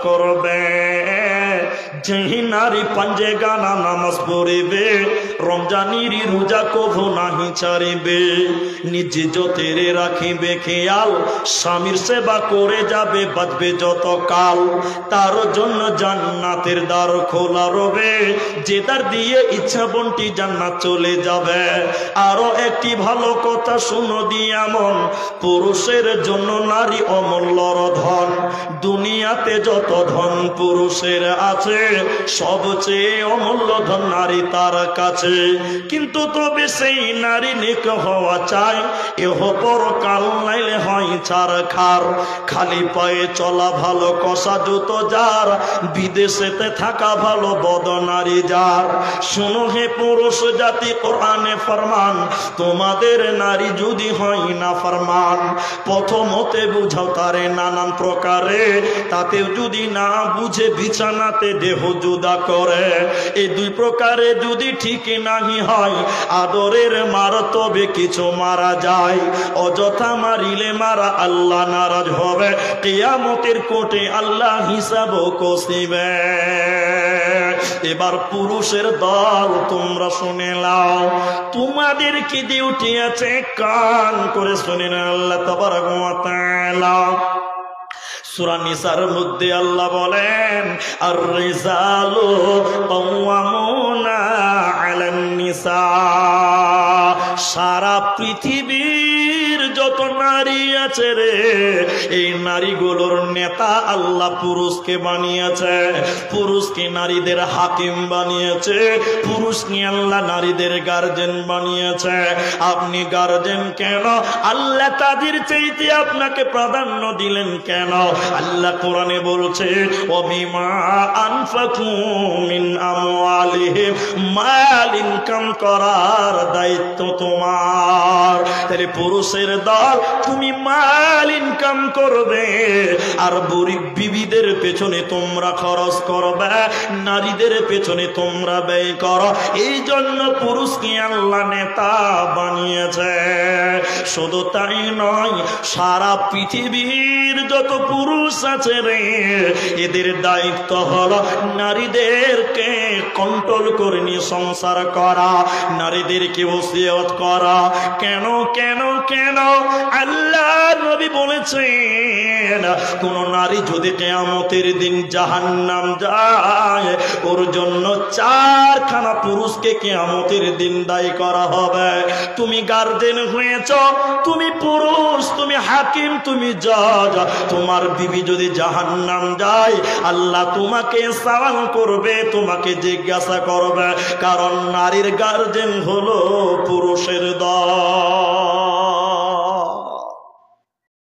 করবে যেই নারী পাঞ্জে গানা নামাজ পড়িবে রমজানির রোজা কভু নাহি ছাড়িবে নিজে যতেরে রাখিবে খেয়াল স্বামীর সেবা করে যাবে বাঁচবে যত কাল তার জন্য জান্নাতের দ্বার খোলা রবে যে দ্বার দিয়ে ইচ্ছা বন্টি জান্নাত চলে যাবে। আরো একটি ভালো কথা শুনো দিয়া মন পুরুষের জন্য নারী অমূল্যর ধন দুনিয়াতে যত ধন পুরুষের আছে সবচেয়ে অমূল্য ধন নারী তার কাছে কিন্তু তবে সেই নারী নেক হওয়া চাই এহ পরকাল নাইলে হয় ছারখার খালি পায়ে চলা ভালো কষা জুতো যার বিদেশেতে থাকা ভালো বদ নারী যার। শুনো হে পুরুষ জাতি কোরআনে ফরমান তোমাদের নারী যদি হয় না ফরমান প্রথমতে বুঝাও তারে নানান প্রকারে তাতেও যদি না বুঝে বিছানাতে দেহ জুদা করে এই দুই প্রকারে যদি ঠিক নাহি হয় আদরের মার তবে কিছু মারা যায় অযথা মারিলে মারা আল্লাহ নারাজ হবে কিয়ামতের কোর্টে আল্লাহ হিসাব কষিবে। এবার পুরুষের দল তোমরা শুনে নাও তোমাদের কি ডিউটি আছে কান করে শুনে নাও আল্লাহ তাবারক ওয়া তাআলা সূরা নিসার মধ্যে আল্লাহ বলেন আর রিজালু কাওয়ামুনা আলান নিসা সারা পৃথিবীর যত নারী আছে রে এই নারীগুলোর নেতা আল্লাহ পুরুষকে বানিয়েছে পুরুষকে নারীদের হাকিম বানিয়েছে পুরুষকে আল্লাহ নারীদের গার্জেন বানিয়েছে। আপনি গার্জেন কেন আল্লাহ তাদের চাইতে আপনাকে প্রাধান্য দিলেন কেন আল্লাহ কোরআনে বলছে ওয়াবিমা আনফাকু মিন আমওয়ালিহিম মাল ইনকাম করার দায়িত্ব তোমার। তাহলে পুরুষের দল তুমি মাল ইনকাম করবে আর গরিব বিবিদের পেছনে তোমরা খরচ করবে নারীদের পেছনে তোমরা ব্যয় করো এই জন্য পুরুষকে আল্লাহ নেতা বানিয়েছে। শুধু তাই নয় সারা পৃথিবীর যত পুরুষ আছে রে এদের দায়িত্ব হলো নারীদেরকে কন্ট্রোল করে নিয়ে সংসার করা নারীদেরকে ওসিয়ত করা। কেন কেন কেন আল্লাহ নবী বলেছেন কোন নারী যদি কিয়ামতের দিন জাহান্নাম যায় ওর জন্য 4খানা পুরুষকে কিয়ামতের দিন দায়ী করা হবে। তুমি গার্জেন হয়েছ তুমি পুরুষ তুমি হাকিম তুমি জজ তোমার বিবি যদি জাহান্নাম যায় আল্লাহ তোমাকে সওয়াল করবে তোমাকে জিজ্ঞাসা করবে কারণ নারীর গার্জেন হলো পুরুষের দল।